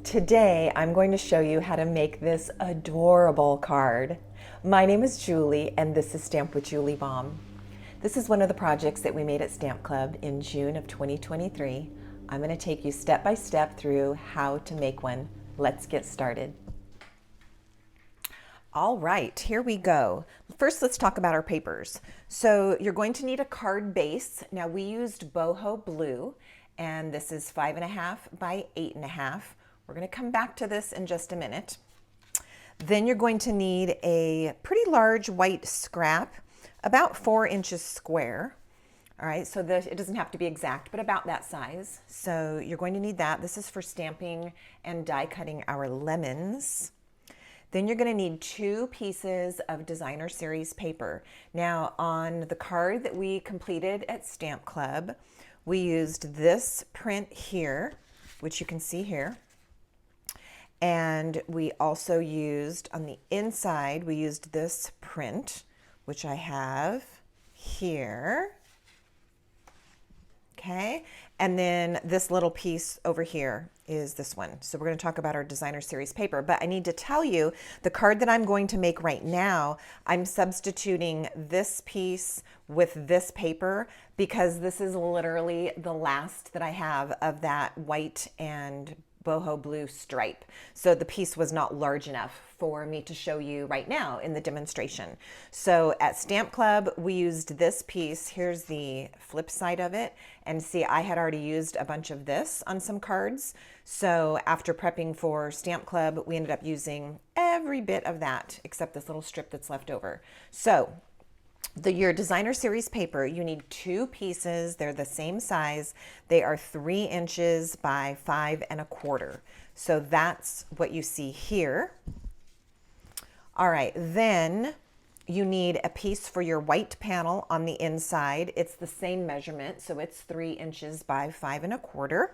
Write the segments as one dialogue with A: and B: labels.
A: Today, I'm going to show you how to make this adorable card. My name is Julie, and this is Stamp with Julie Baum. This is one of the projects that we made at Stamp Club in June of 2023. I'm going to take you step by step through how to make one. Let's get started. All right, here we go. First, let's talk about our papers. So you're going to need a card base. Now we used boho blue, and this is 5.5 by 8.5. We're going to come back to this in just a minute. Then you're going to need a pretty large white scrap, about 4 inches square. All right, so it doesn't have to be exact, but about that size. So you're going to need that. This is for stamping and die cutting our lemons. Then you're going to need 2 pieces of designer series paper. Now on the card that we completed at Stamp Club, we used this print here, which you can see here. And we also used, on the inside, we used this print, which I have here. Okay, and then this little piece over here is this one. So we're going to talk about our designer series paper, but I need to tell you the card that I'm going to make right now, I'm substituting this piece with this paper because this is literally the last that I have of that white and boho blue stripe. So the piece was not large enough for me to show you right now in the demonstration. So at Stamp Club, we used this piece. Here's the flip side of it. And see, I had already used a bunch of this on some cards. So after prepping for Stamp Club, we ended up using every bit of that except this little strip that's left over. So your designer series paper, you need 2 pieces. They're the same size. They are 3 inches by 5.25. So that's what you see here. All right, then you need a piece for your white panel on the inside. It's the same measurement, so it's 3 inches by 5.25.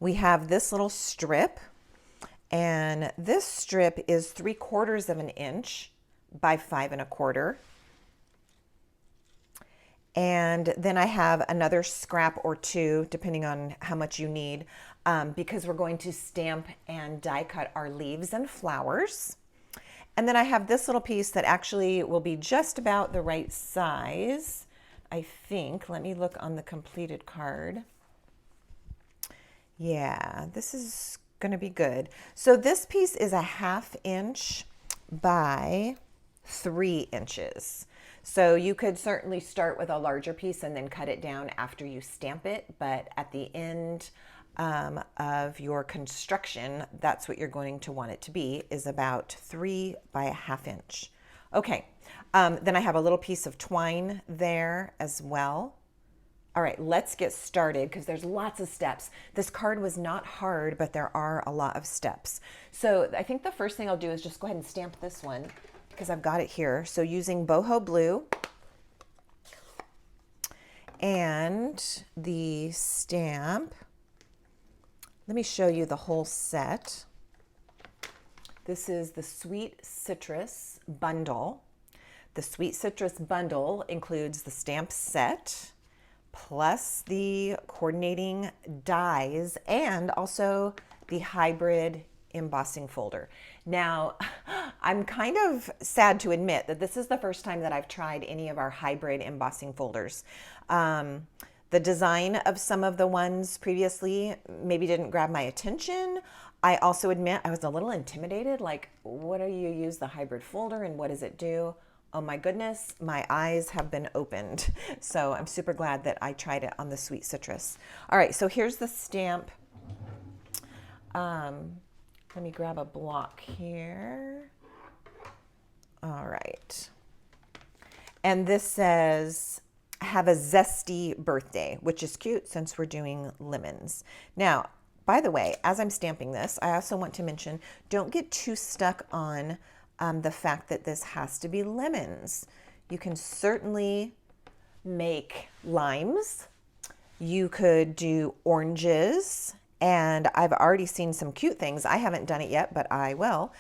A: We have this little strip, and this strip is 3/4 of an inch by 5.25. And then I have another scrap or 2, depending on how much you need, because we're going to stamp and die cut our leaves and flowers. And then I have this little piece that actually will be just about the right size, I think. Let me look on the completed card. Yeah, this is going to be good. So this piece is a 1/2 inch by 3 inches. So you could certainly start with a larger piece and then cut it down after you stamp it, but at the end of your construction, that's what you're going to want it to be, is about 3 by a 1/2 inch. Okay, then I have a little piece of twine there as well. All right, let's get started because there's lots of steps. This card was not hard, but there are a lot of steps. So I think the first thing I'll do is just go ahead and stamp this one because I've got it here. So using boho blue and the stamp, let me show you the whole set. This is the Sweet Citrus bundle. The Sweet Citrus bundle includes the stamp set, plus the coordinating dies, and also the hybrid embossing folder. Now, I'm kind of sad to admit that this is the first time that I've tried any of our hybrid embossing folders. The design of some of the ones previously maybe didn't grab my attention. I also admit I was a little intimidated, like, what do you use the hybrid folder and what does it do? Oh my goodness, my eyes have been opened. So I'm super glad that I tried it on the Sweet Citrus. All right, so here's the stamp. Let me grab a block here. All right. And this says, have a zesty birthday, which is cute since we're doing lemons. Now, by the way, as I'm stamping this, I also want to mention, don't get too stuck on the fact that this has to be lemons. You can certainly make limes. You could do oranges, and I've already seen some cute things. I haven't done it yet, but I will,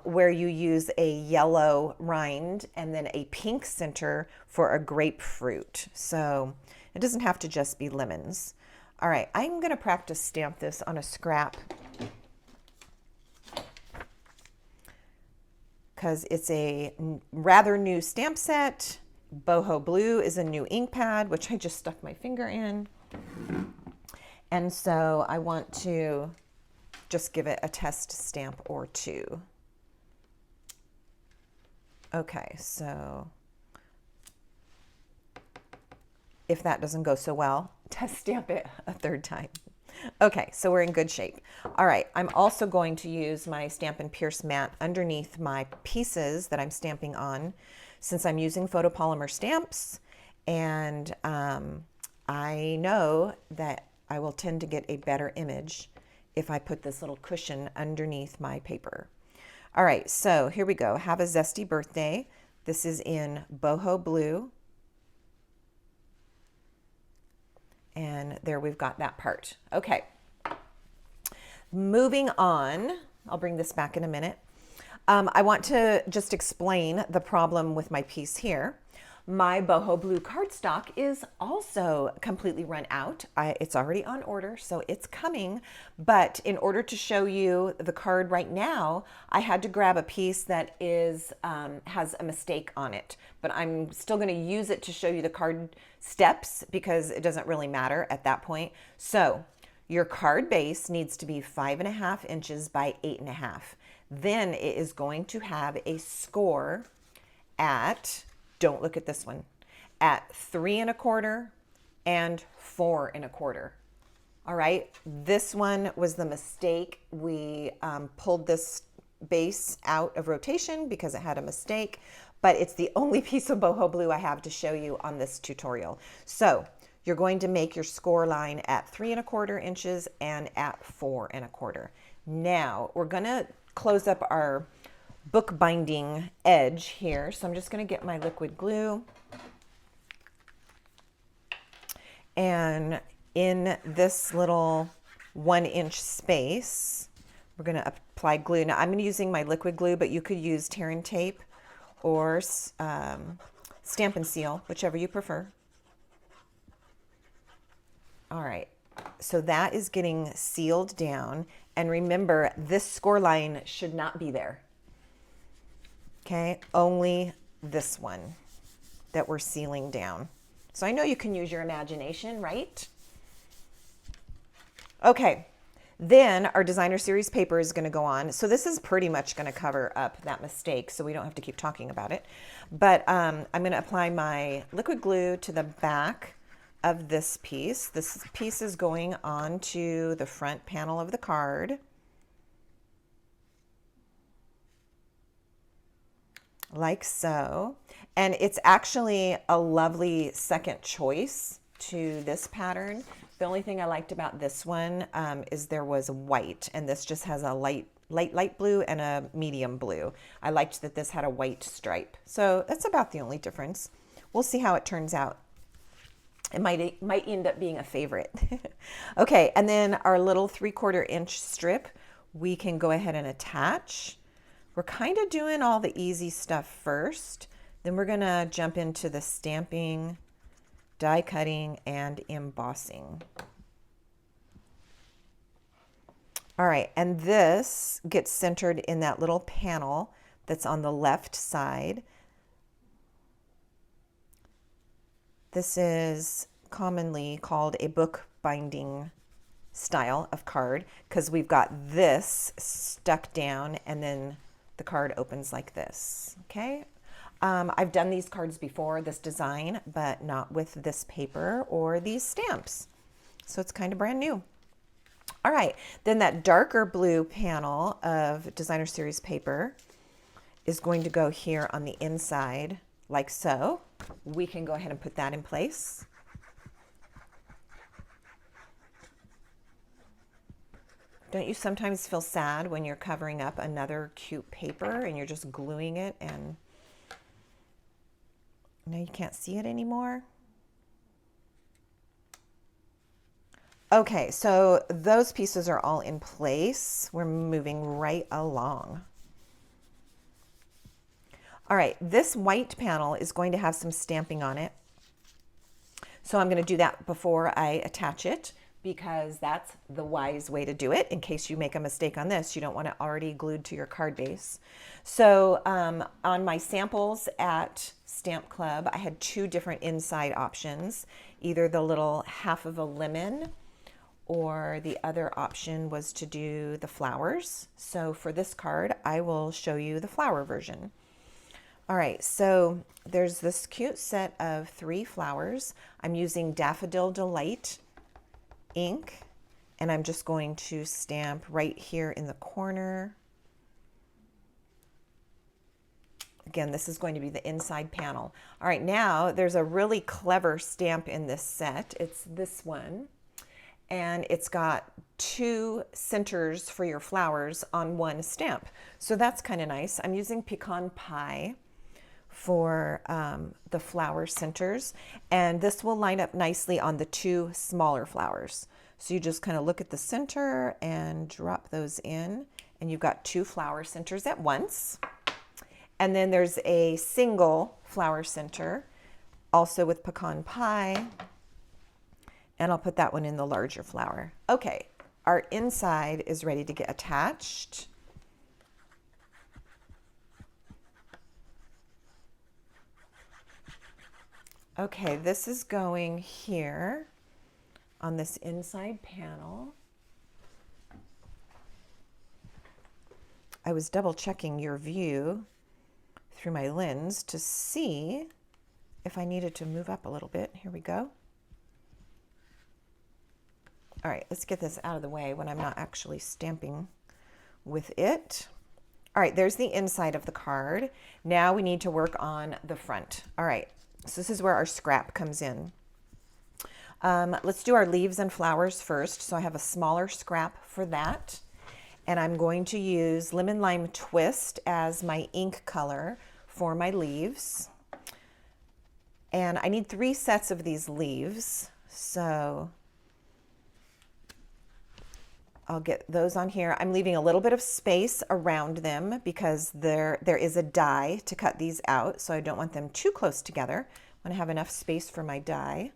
A: where you use a yellow rind and then a pink center for a grapefruit. So it doesn't have to just be lemons. All right, I'm gonna practice stamp this on a scrap because it's a rather new stamp set. Boho Blue is a new ink pad, which I just stuck my finger in. And so I want to just give it a test stamp or two. Okay, so if that doesn't go so well, test stamp it a third time. Okay, so we're in good shape. All right, I'm also going to use my Stampin' Pierce mat underneath my pieces that I'm stamping on, since I'm using photopolymer stamps, and I know that I will tend to get a better image if I put this little cushion underneath my paper. All right, so here we go. Have a Zesty Birthday. This is in Boho Blue. And there we've got that part. Okay, moving on. I'll bring this back in a minute. I want to just explain the problem with my piece here. My Boho Blue cardstock is also completely run out. It's already on order, so it's coming. But in order to show you the card right now, I had to grab a piece that has a mistake on it. But I'm still going to use it to show you the card steps because it doesn't really matter at that point. So your card base needs to be 5.5 inches by 8.5. Then it is going to have a score at, don't look at this one, at 3.25 and 4.25. All right, this one was the mistake. We pulled this base out of rotation because it had a mistake, but it's the only piece of Boho Blue I have to show you on this tutorial. So you're going to make your score line at 3.25 inches and at 4.25. Now we're gonna close up our book binding edge here. So I'm just going to get my liquid glue, and in this little 1-inch space, we're going to apply glue. Now I'm using my liquid glue, but you could use tear and tape or Stampin' Seal, whichever you prefer. All right, so that is getting sealed down. And remember, this score line should not be there. Okay, only this one that we're sealing down. So I know you can use your imagination, right? Okay, then our designer series paper is going to go on. So this is pretty much going to cover up that mistake, so we don't have to keep talking about it. But I'm going to apply my liquid glue to the back of this piece. This piece is going on to the front panel of the card. Like so. And it's actually a lovely second choice to this pattern. The only thing I liked about this one is there was white, and this just has a light blue and a medium blue. I liked that this had a white stripe. So that's about the only difference. We'll see how it turns out. It might end up being a favorite. Okay, and then our little 3/4 inch strip, we can go ahead and attach. We're kind of doing all the easy stuff first. Then we're gonna jump into the stamping, die cutting, and embossing. All right, and this gets centered in that little panel that's on the left side. This is commonly called a book binding style of card because we've got this stuck down and then the card opens like this, okay? I've done these cards before, this design, but not with this paper or these stamps. So it's kind of brand new. All right, then that darker blue panel of designer series paper is going to go here on the inside like so. We can go ahead and put that in place. Don't you sometimes feel sad when you're covering up another cute paper and you're just gluing it and now you can't see it anymore? Okay, so those pieces are all in place. We're moving right along. All right, this white panel is going to have some stamping on it. So I'm going to do that before I attach it. because that's the wise way to do it. In case you make a mistake on this, you don't want it already glued to your card base. So on my samples at Stamp Club, I had two different inside options, either the little half of a lemon, or the other option was to do the flowers. So for this card, I will show you the flower version. All right, so there's this cute set of 3 flowers. I'm using Daffodil Delight ink, and I'm just going to stamp right here in the corner. Again, this is going to be the inside panel. All right, now there's a really clever stamp in this set. It's this one, and it's got 2 centers for your flowers on one stamp. So that's kind of nice. I'm using Pecan Pie for the flower centers, and this will line up nicely on the 2 smaller flowers. So you just kind of look at the center and drop those in, and you've got 2 flower centers at once. And then there's a single flower center also with Pecan Pie, and I'll put that one in the larger flower. Okay, our inside is ready to get attached. Okay, this is going here on this inside panel. I was double checking your view through my lens to see if I needed to move up a little bit. Here we go. All right, let's get this out of the way when I'm not actually stamping with it. All right, there's the inside of the card. Now we need to work on the front. All right, so this is where our scrap comes in. Let's do our leaves and flowers first. So I have a smaller scrap for that. And I'm going to use Lemon Lime Twist as my ink color for my leaves. And I need 3 sets of these leaves. So I'll get those on here. I'm leaving a little bit of space around them because there is a die to cut these out. So I don't want them too close together. I want to have enough space for my die.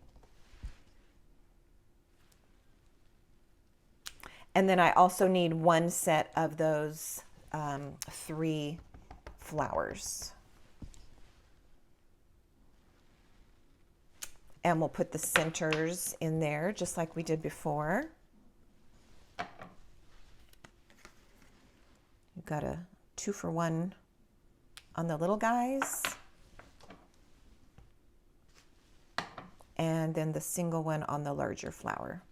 A: And then I also need 1 set of those 3 flowers. And we'll put the centers in there just like we did before. You've got a 2-for-1 on the little guys. And then the single one on the larger flower.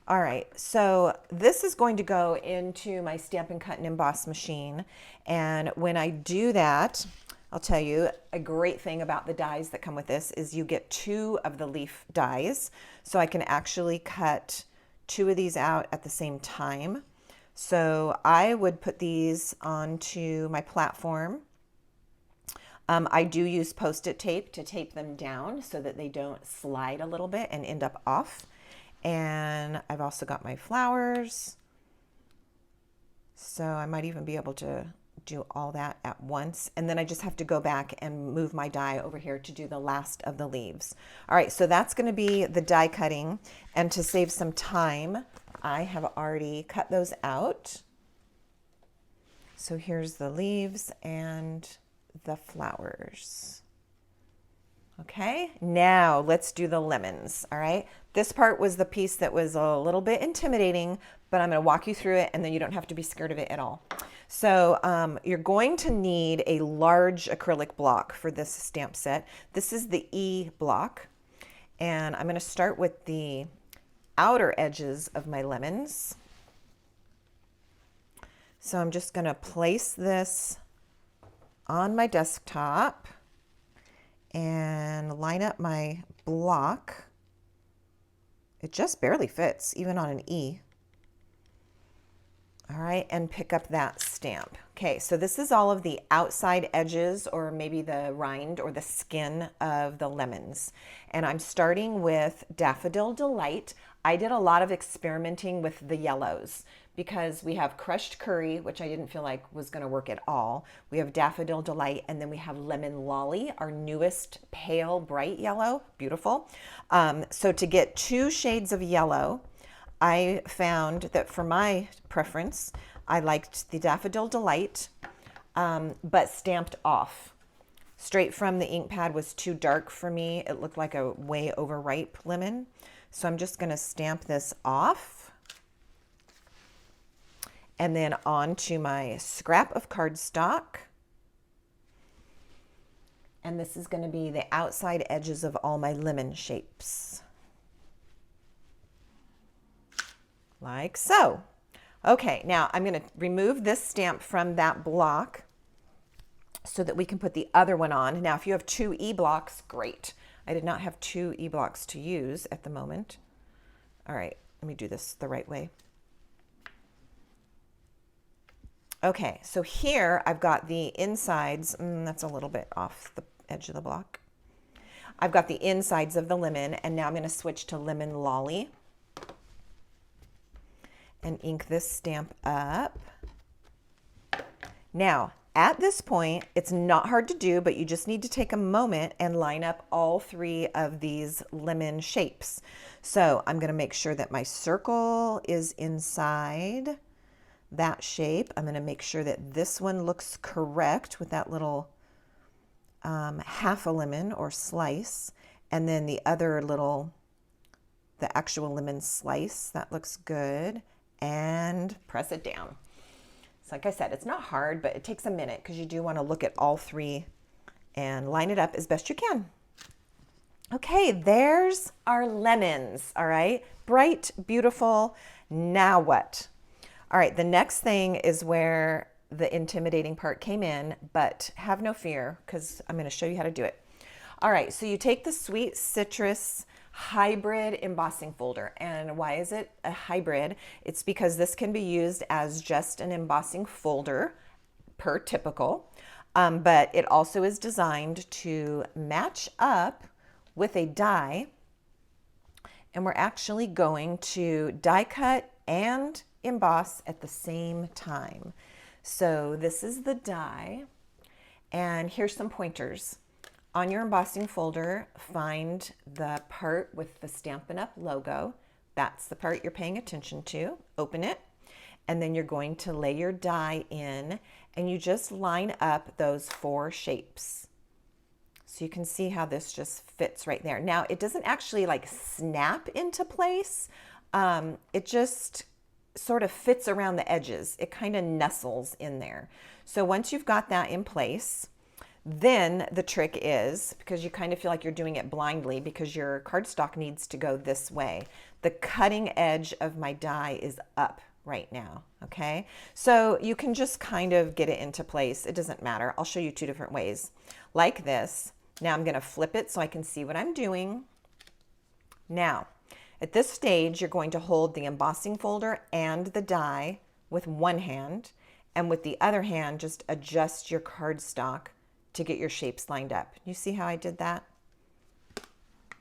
A: All right, so this is going to go into my Stampin' Cut and Emboss machine. And when I do that, I'll tell you a great thing about the dies that come with this is you get 2 of the leaf dies. So I can actually cut 2 of these out at the same time. So I would put these onto my platform. I do use Post-it tape to tape them down so that they don't slide a little bit and end up off. And I've also got my flowers. So I might even be able to do all that at once. And then I just have to go back and move my die over here to do the last of the leaves. All right, so that's going to be the die cutting. And to save some time, I have already cut those out. So here's the leaves and the flowers. Okay, now let's do the lemons. All right, this part was the piece that was a little bit intimidating, but I'm going to walk you through it and then you don't have to be scared of it at all. So you're going to need a large acrylic block for this stamp set. This is the E block, and I'm going to start with the outer edges of my lemons. So I'm just going to place this on my desktop and line up my block. It just barely fits, even on an E. All right, and pick up that stamp. Okay, so this is all of the outside edges or maybe the rind or the skin of the lemons. And I'm starting with Daffodil Delight. I did a lot of experimenting with the yellows because we have Crushed Curry, which I didn't feel like was going to work at all. We have Daffodil Delight, and then we have Lemon Lolly, our newest pale bright yellow. Beautiful. So to get 2 shades of yellow, I found that for my preference, I liked the Daffodil Delight, but stamped off. Straight from the ink pad was too dark for me. It looked like a way overripe lemon. So I'm just gonna stamp this off. And then onto my scrap of cardstock. And this is gonna be the outside edges of all my lemon shapes. Like so. Okay, now I'm gonna remove this stamp from that block so that we can put the other one on. Now, if you have 2 E-blocks, great. I did not have 2 E-blocks to use at the moment. All right, let me do this the right way. Okay, so here I've got the insides, that's a little bit off the edge of the block. I've got the insides of the lemon, and now I'm gonna switch to Lemon Lolly and ink this stamp up. Now, at this point, it's not hard to do, but you just need to take a moment and line up all 3 of these lemon shapes. So I'm gonna make sure that my circle is inside that shape. I'm gonna make sure that this one looks correct with that little half a lemon or slice, and then the other little, the actual lemon slice, that looks good, and press it down. Like I said, it's not hard, but it takes a minute because you do want to look at all 3 and line it up as best you can. Okay, there's our lemons, all right? Bright, beautiful. Now what? All right, the next thing is where the intimidating part came in, but have no fear because I'm going to show you how to do it. All right, so you take the Sweet Citrus hybrid embossing folder. And why is it a hybrid? It's because this can be used as just an embossing folder per typical, but it also is designed to match up with a die. And we're actually going to die cut and emboss at the same time. So this is the die, and here's some pointers. On your embossing folder, find the part with the Stampin' Up logo. That's the part you're paying attention to. Open it, and then you're going to lay your die in, and you just line up those 4 shapes. So you can see how this just fits right there. Now, it doesn't actually like snap into place. It just sort of fits around the edges. It kind of nestles in there. So once you've got that in place, then the trick is, because you kind of feel like you're doing it blindly because your cardstock needs to go this way, the cutting edge of my die is up right now, okay? So you can just kind of get it into place. It doesn't matter. I'll show you 2 different ways. Like this. Now I'm going to flip it so I can see what I'm doing. Now, at this stage, you're going to hold the embossing folder and the die with one hand, and with the other hand, just adjust your cardstock to get your shapes lined up. You see how I did that?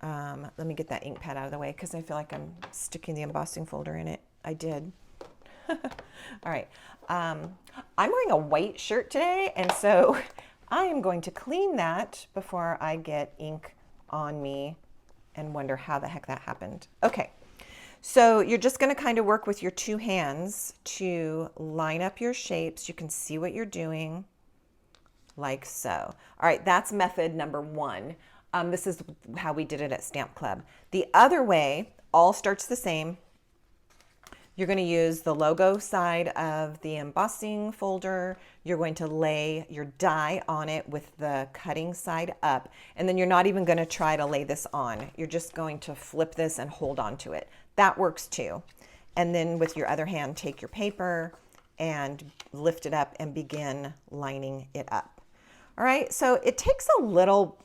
A: Let me get that ink pad out of the way because I feel like I'm sticking the embossing folder in it. I did. All right. I'm wearing a white shirt today, and so I am going to clean that before I get ink on me and wonder how the heck that happened. Okay. So you're just going to kind of work with your 2 hands to line up your shapes. You can see what you're doing. Like so. All right, that's method number 1. This is how we did it at Stamp Club. The other way all starts the same. You're going to use the logo side of the embossing folder. You're going to lay your die on it with the cutting side up. And then you're not even going to try to lay this on. You're just going to flip this and hold on to it. That works too. And then with your other hand, take your paper and lift it up and begin lining it up. All right, so it takes a little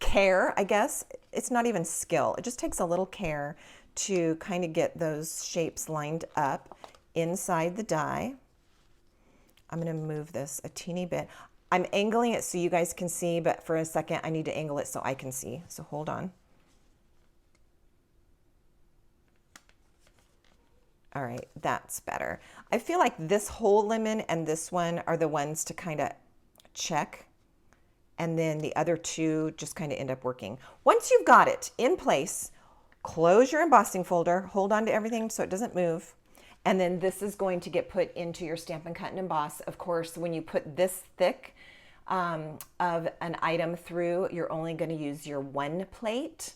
A: care, I guess. It's not even skill. It just takes a little care to kind of get those shapes lined up inside the die. I'm going to move this a teeny bit. I'm angling it so you guys can see, but for a second I need to angle it so I can see. So hold on. All right, that's better. I feel like this whole lemon and this one are the ones to kind of check, and then the other 2 just kind of end up working. Once you've got it in place, close your embossing folder, hold on to everything so it doesn't move. And then this is going to get put into your Stampin' Cut and Emboss. Of course, when you put this thick of an item through, you're only going to use your 1 plate,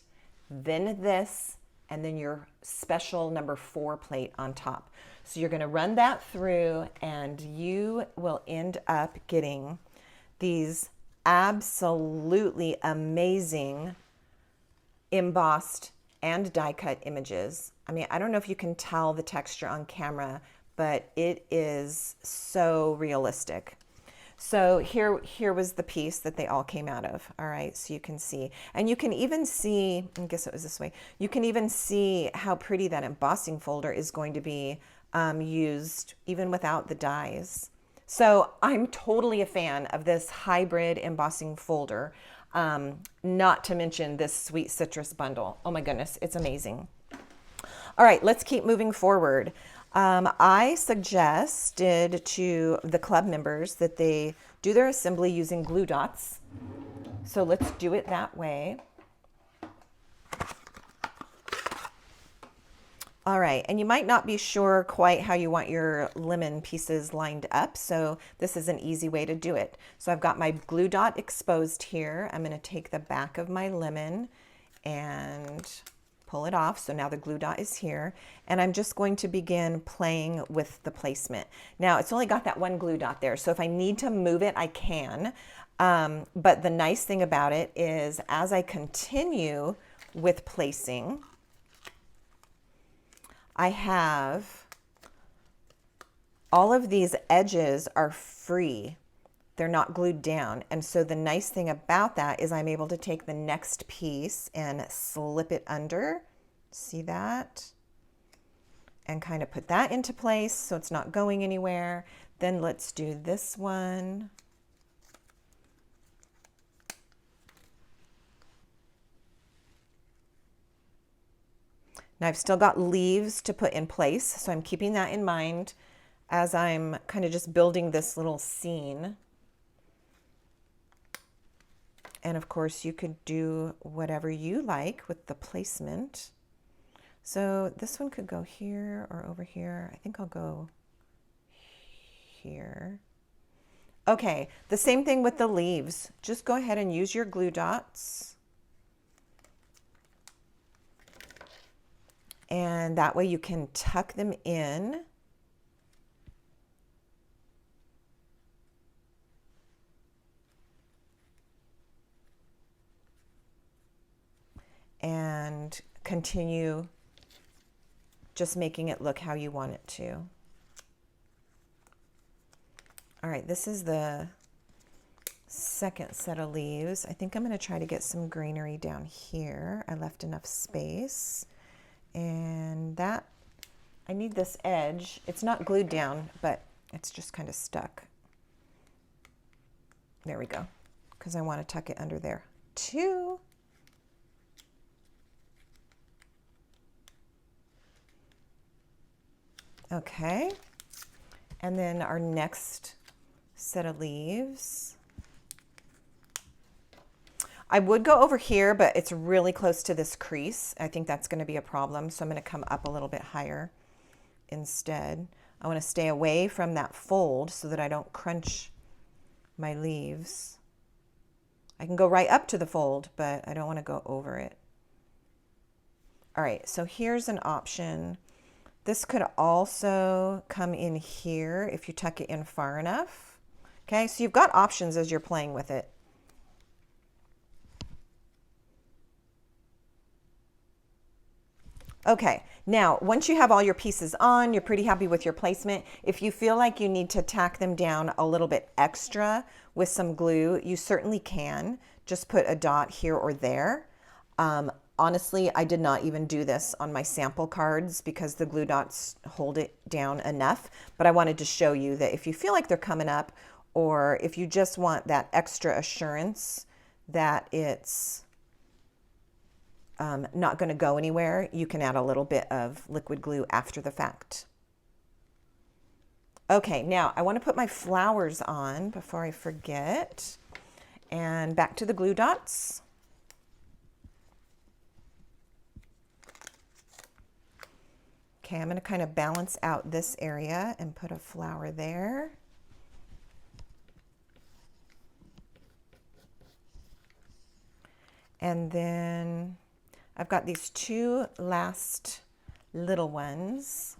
A: then this, and then your special number 4 plate on top. So you're going to run that through and you will end up getting these absolutely amazing embossed and die cut images. I mean, I don't know if you can tell the texture on camera, but it is so realistic. So here was the piece that they all came out of. All right, so you can see, and you can even see, I guess it was this way, you can even see how pretty that embossing folder is going to be used even without the dies. So I'm totally a fan of this hybrid embossing folder, not to mention this sweet citrus bundle. Oh my goodness, it's amazing. All right, let's keep moving forward. I suggested to the club members that they do their assembly using glue dots. So let's do it that way. All right, and you might not be sure quite how you want your lemon pieces lined up, so this is an easy way to do it. So I've got my glue dot exposed here. I'm going to take the back of my lemon and pull it off. So now the glue dot is here, and I'm just going to begin playing with the placement. Now it's only got that 1 glue dot there, so if I need to move it, I can. But the nice thing about it is as I continue with placing, I have all of these edges are free. They're not glued down. And so the nice thing about that is I'm able to take the next piece and slip it under. See that? And kind of put that into place so it's not going anywhere. Then let's do this one. Now I've still got leaves to put in place, so I'm keeping that in mind as I'm kind of just building this little scene. And of course you could do whatever you like with the placement. So this one could go here or over here. I think I'll go here. Okay, the same thing with the leaves. Just go ahead and use your glue dots. And that way you can tuck them in. And continue just making it look how you want it to. All right, this is the second set of leaves. I think I'm going to try to get some greenery down here. I left enough space. And that, I need this edge. It's not glued down, but it's just kind of stuck. There we go, because I want to tuck it under there too. Okay, and then our next set of leaves. I would go over here, but it's really close to this crease. I think that's going to be a problem, so I'm going to come up a little bit higher instead. I want to stay away from that fold so that I don't crunch my leaves. I can go right up to the fold, but I don't want to go over it. All right, so here's an option. This could also come in here if you tuck it in far enough. Okay, so you've got options as you're playing with it. Okay, now once you have all your pieces on, you're pretty happy with your placement. If you feel like you need to tack them down a little bit extra with some glue, you certainly can. Just put a dot here or there. Honestly, I did not even do this on my sample cards because the glue dots hold it down enough, but I wanted to show you that if you feel like they're coming up, or if you just want that extra assurance that it's not going to go anywhere, you can add a little bit of liquid glue after the fact. Okay, now I want to put my flowers on before I forget. And back to the glue dots. Okay, I'm going to kind of balance out this area and put a flower there. And then I've got these two last little ones.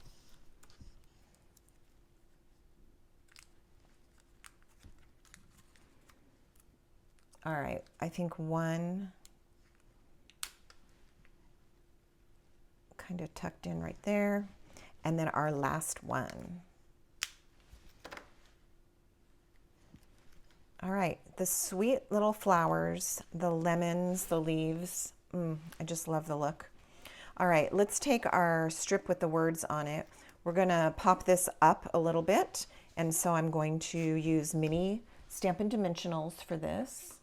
A: All right, I think one kind of tucked in right there. And then our last one. All right, the sweet little flowers, the lemons, the leaves. I just love the look. All right, let's take our strip with the words on it. We're gonna pop this up a little bit. And so I'm going to use mini Stampin' Dimensionals for this.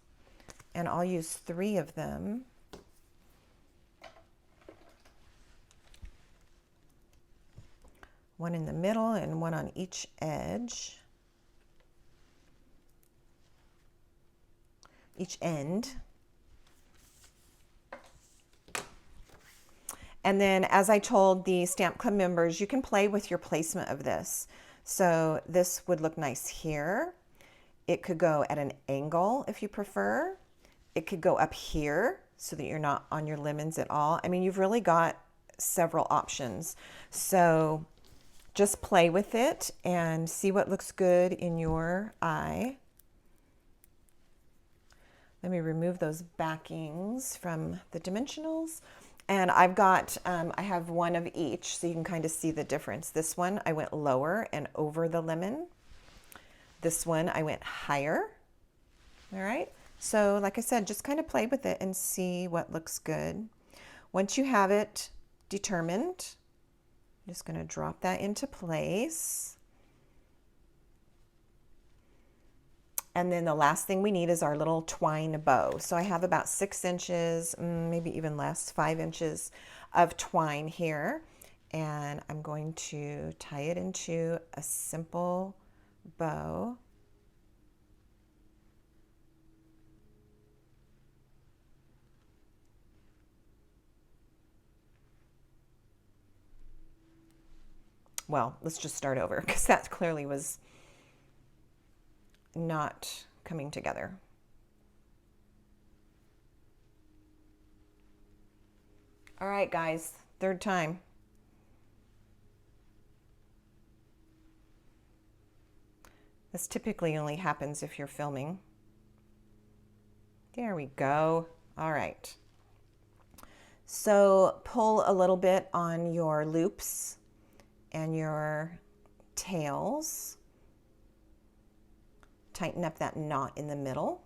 A: And I'll use 3 of them. One in the middle and one on each edge. Each end. And then, as I told the Stamp Club members, you can play with your placement of this. So this would look nice here. It could go at an angle if you prefer. It could go up here so that you're not on your lemons at all. I mean, you've really got several options. So just play with it and see what looks good in your eye. Let me remove those backings from the dimensionals. And I've got, I have one of each so you can kind of see the difference. This one, I went lower and over the lemon. This one, I went higher. All right. So like I said, just kind of play with it and see what looks good. Once you have it determined, I'm just going to drop that into place. And then the last thing we need is our little twine bow. So I have about 6 inches, maybe even less, 5 inches of twine here. And I'm going to tie it into a simple bow. Well, let's just start over because that clearly was not coming together. All right, guys, 3rd time. This typically only happens if you're filming. There we go. All right. So pull a little bit on your loops and your tails. Tighten up that knot in the middle.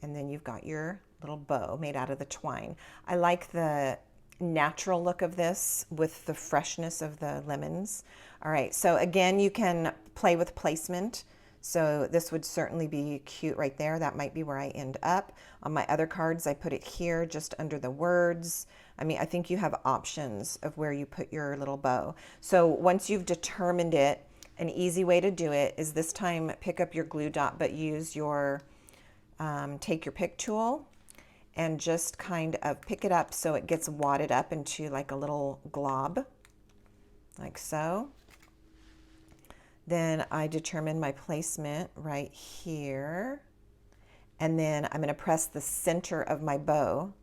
A: And then you've got your little bow made out of the twine. I like the natural look of this with the freshness of the lemons. All right, so again, you can play with placement. So this would certainly be cute right there. That might be where I end up. On my other cards, I put it here just under the words. I mean, I think you have options of where you put your little bow. So once you've determined it, an easy way to do it is this time pick up your glue dot, but use your, take your pick tool and just kind of pick it up so it gets wadded up into like a little glob, like so. Then I determine my placement right here. And then I'm going to press the center of my bow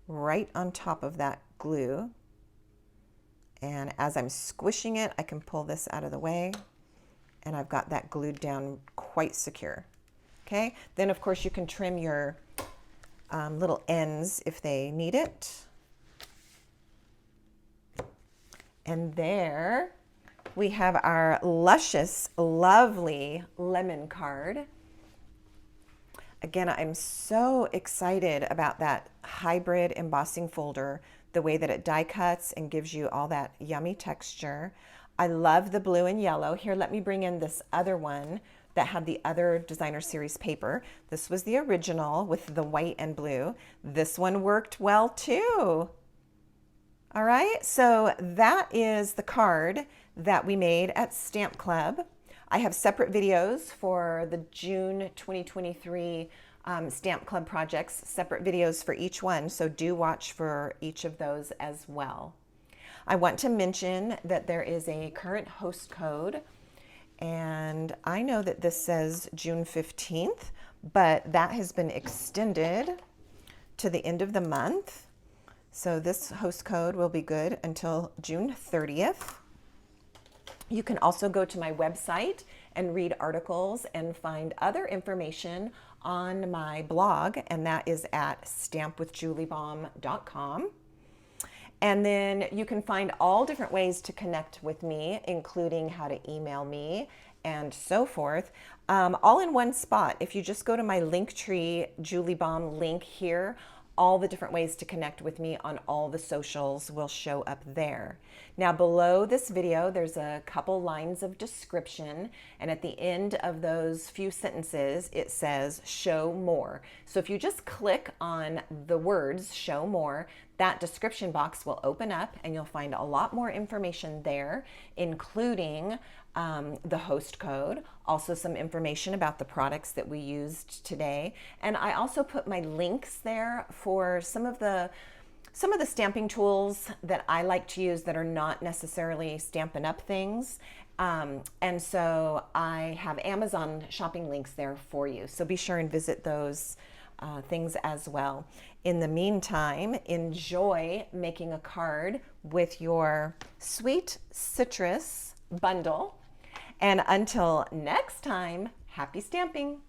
A: right on top of that glue. And as I'm squishing it, I can pull this out of the way. And I've got that glued down quite secure. Okay, then of course you can trim your little ends if they need it. And there we have our luscious, lovely lemon card. Again, I'm so excited about that hybrid embossing folder, the way that it die cuts and gives you all that yummy texture. I love the blue and yellow. Here, let me bring in this other one that had the other designer series paper. This was the original with the white and blue. This one worked well too. All right, so that is the card that we made at Stamp Club. I have separate videos for the June 2023 Stamp Club projects, separate videos for each one, so do watch for each of those as well. I want to mention that there is a current host code, and I know that this says June 15th, but that has been extended to the end of the month. So this host code will be good until June 30th. You can also go to my website and read articles and find other information on my blog, and that is at stampwithjuliebaum.com. And then you can find all different ways to connect with me, including how to email me and so forth, all in one spot. If you just go to my Linktree Julie Baum link here, all the different ways to connect with me on all the socials will show up there. Now below this video, there's a couple lines of description, and at the end of those few sentences, it says show more. So if you just click on the words show more, that description box will open up and you'll find a lot more information there, including the host code, also some information about the products that we used today. And I also put my links there for some of the stamping tools that I like to use that are not necessarily Stampin' Up things. And so I have Amazon shopping links there for you. So be sure and visit those things as well. In the meantime, enjoy making a card with your sweet citrus bundle. And until next time, happy stamping!